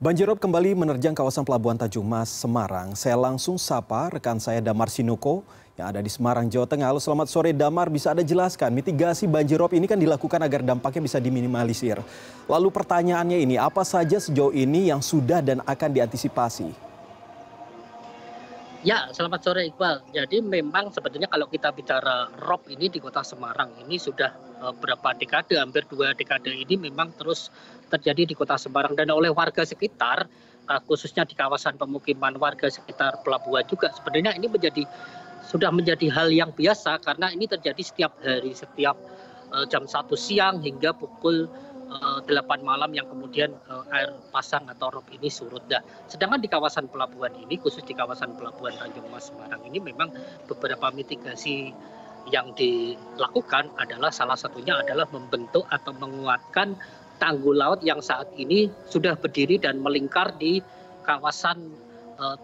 Banjirop kembali menerjang kawasan Pelabuhan Tanjung Mas, Semarang. Saya langsung sapa rekan saya Damar Sinuko yang ada di Semarang, Jawa Tengah. Halo, selamat sore Damar, bisa Anda jelaskan mitigasi banjirop ini kan dilakukan agar dampaknya bisa diminimalisir. Lalu pertanyaannya ini, apa saja sejauh ini yang sudah dan akan diantisipasi? Ya, selamat sore Iqbal. Jadi memang sebetulnya kalau kita bicara rob ini di kota Semarang ini sudah berapa dekade, hampir 2 dekade ini memang terus terjadi di kota Semarang dan oleh warga sekitar, khususnya di kawasan pemukiman warga sekitar pelabuhan juga. Sebenarnya ini sudah menjadi hal yang biasa karena ini terjadi setiap hari, setiap jam 1 siang hingga pukul 8 malam yang kemudian air pasang atau rob ini surut. Sedangkan di kawasan pelabuhan ini, khusus di kawasan Pelabuhan Tanjung Mas Semarang ini memang beberapa mitigasi yang dilakukan adalah salah satunya adalah membentuk atau menguatkan tanggul laut yang saat ini sudah berdiri dan melingkar di kawasan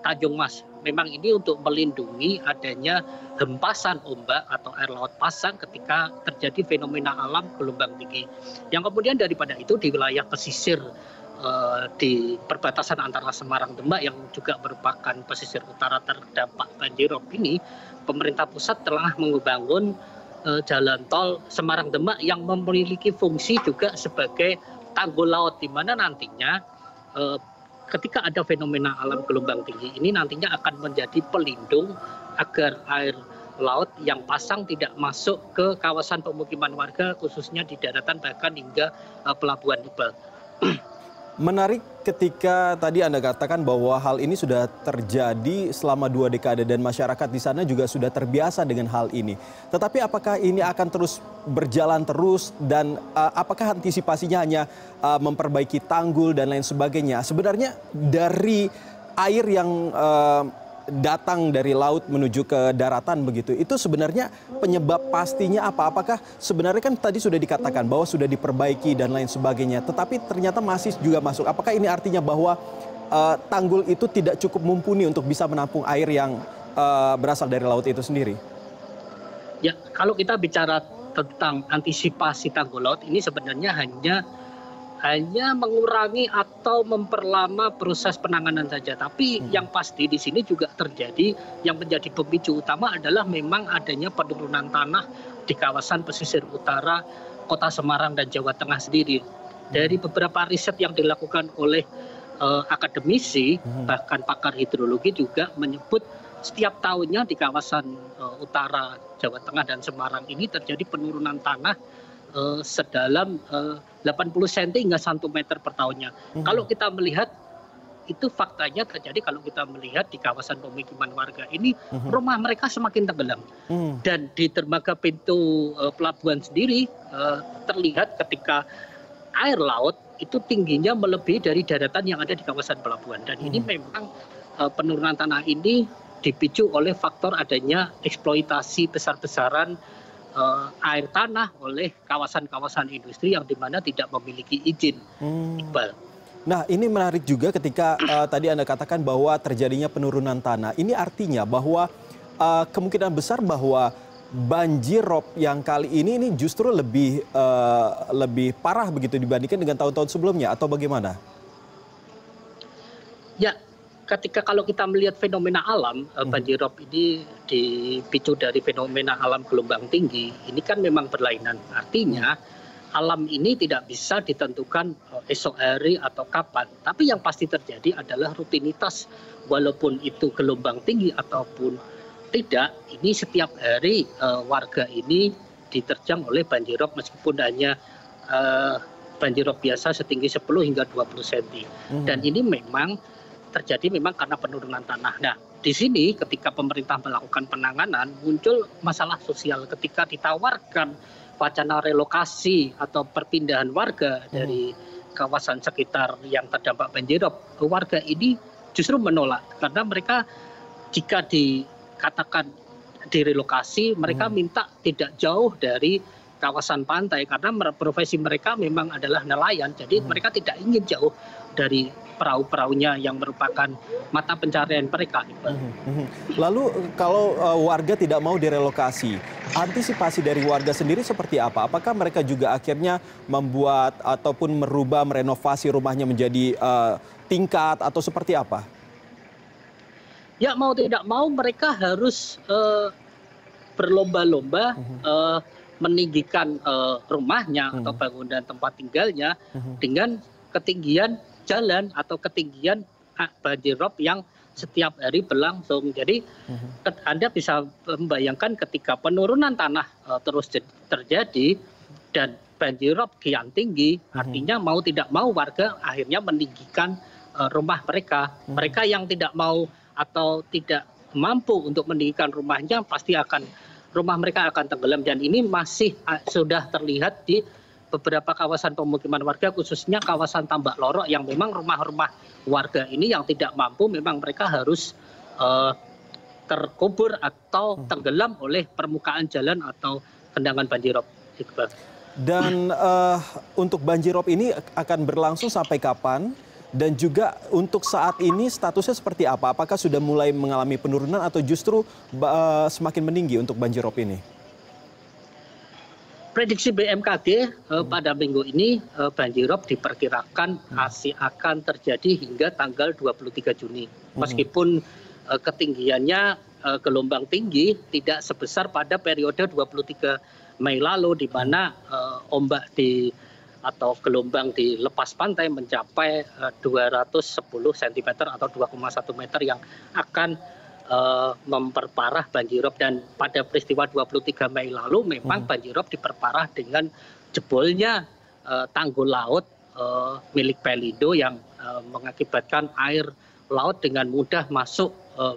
Tanjung Mas. Memang ini untuk melindungi adanya hempasan ombak atau air laut pasang ketika terjadi fenomena alam gelombang tinggi. Yang kemudian daripada itu di wilayah pesisir di perbatasan antara Semarang Demak yang juga merupakan pesisir utara terdampak banjirop ini, pemerintah pusat telah membangun jalan tol Semarang Demak yang memiliki fungsi juga sebagai tanggul laut, di mana nantinya ketika ada fenomena alam gelombang tinggi ini nantinya akan menjadi pelindung agar air laut yang pasang tidak masuk ke kawasan pemukiman warga khususnya di daratan bahkan hingga pelabuhan Iqbal. Menarik ketika tadi Anda katakan bahwa hal ini sudah terjadi selama 2 dekade dan masyarakat di sana juga sudah terbiasa dengan hal ini. Tetapi apakah ini akan terus berjalan terus dan apakah antisipasinya hanya memperbaiki tanggul dan lain sebagainya? Sebenarnya dari air yang datang dari laut menuju ke daratan begitu, itu sebenarnya penyebab pastinya apa? Apakah sebenarnya kan tadi sudah dikatakan bahwa sudah diperbaiki dan lain sebagainya, tetapi ternyata masih juga masuk. Apakah ini artinya bahwa tanggul itu tidak cukup mumpuni untuk bisa menampung air yang berasal dari laut itu sendiri? Ya, kalau kita bicara tentang antisipasi tanggul laut ini sebenarnya hanya mengurangi atau memperlama proses penanganan saja. Tapi yang pasti di sini juga terjadi yang menjadi pemicu utama adalah memang adanya penurunan tanah di kawasan pesisir utara kota Semarang dan Jawa Tengah sendiri. Dari beberapa riset yang dilakukan oleh akademisi, bahkan pakar hidrologi juga menyebut setiap tahunnya di kawasan utara Jawa Tengah dan Semarang ini terjadi penurunan tanah sedalam 80 cm hingga 1 meter per tahunnya. Kalau kita melihat itu faktanya terjadi kalau kita melihat di kawasan pemukiman warga ini rumah mereka semakin tenggelam. Dan di dermaga pintu pelabuhan sendiri terlihat ketika air laut itu tingginya melebihi dari daratan yang ada di kawasan pelabuhan. Dan ini memang penurunan tanah ini dipicu oleh faktor adanya eksploitasi besar-besaran air tanah oleh kawasan-kawasan industri yang dimana tidak memiliki izin. Iqbal. Nah, ini menarik juga ketika tadi Anda katakan bahwa terjadinya penurunan tanah. Ini artinya bahwa kemungkinan besar bahwa banjir rob yang kali ini justru lebih parah begitu dibandingkan dengan tahun-tahun sebelumnya atau bagaimana? Ya, ketika kalau kita melihat fenomena alam, banjirop ini dipicu dari fenomena alam gelombang tinggi, ini kan memang berlainan. Artinya alam ini tidak bisa ditentukan esok hari atau kapan. Tapi yang pasti terjadi adalah rutinitas, walaupun itu gelombang tinggi ataupun tidak, ini setiap hari warga ini diterjang oleh banjirop meskipun hanya banjirop biasa setinggi 10 hingga 20 cm. Dan ini memang terjadi memang karena penurunan tanah. Nah, di sini ketika pemerintah melakukan penanganan muncul masalah sosial ketika ditawarkan wacana relokasi atau perpindahan warga dari kawasan sekitar yang terdampak banjirop. Warga ini justru menolak karena mereka jika dikatakan direlokasi mereka minta tidak jauh dari kawasan pantai karena profesi mereka memang adalah nelayan. Jadi mereka tidak ingin jauh dari perahu-perahunya yang merupakan mata pencarian mereka. Lalu kalau warga tidak mau direlokasi, antisipasi dari warga sendiri seperti apa? Apakah mereka juga akhirnya membuat ataupun merubah, merenovasi rumahnya menjadi tingkat atau seperti apa? Ya mau tidak mau mereka harus berlomba-lomba meninggikan rumahnya atau bangunan tempat tinggalnya dengan ketinggian jalan atau ketinggian banjir rob yang setiap hari berlangsung. Jadi Anda bisa membayangkan ketika penurunan tanah terus terjadi dan banjir rob kian tinggi, artinya mau tidak mau warga akhirnya meninggikan rumah mereka. Mereka yang tidak mau atau tidak mampu untuk meninggikan rumahnya pasti rumah mereka akan tenggelam, dan ini masih sudah terlihat di beberapa kawasan pemukiman warga, khususnya kawasan Tambak Lorok yang memang rumah-rumah warga ini yang tidak mampu memang mereka harus terkubur atau tenggelam oleh permukaan jalan atau genangan banjirop. Dan untuk banjirop ini akan berlangsung sampai kapan? Dan juga untuk saat ini statusnya seperti apa? Apakah sudah mulai mengalami penurunan atau justru semakin meninggi untuk banjirop ini? Prediksi BMKG pada minggu ini banjirop diperkirakan masih akan terjadi hingga tanggal 23 Juni. Meskipun ketinggiannya gelombang tinggi tidak sebesar pada periode 23 Mei lalu di mana ombak atau gelombang di lepas pantai mencapai 210 cm atau 2,1 meter yang akan memperparah banjirop. Dan pada peristiwa 23 Mei lalu memang banjirop diperparah dengan jebolnya tanggul laut milik Pelindo yang mengakibatkan air laut dengan mudah masuk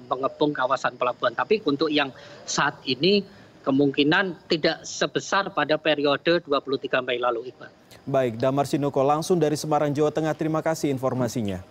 mengepung kawasan pelabuhan. Tapi untuk yang saat ini kemungkinan tidak sebesar pada periode 23 Mei lalu, Iqbal. Baik, Damar Sinuko langsung dari Semarang, Jawa Tengah. Terima kasih informasinya.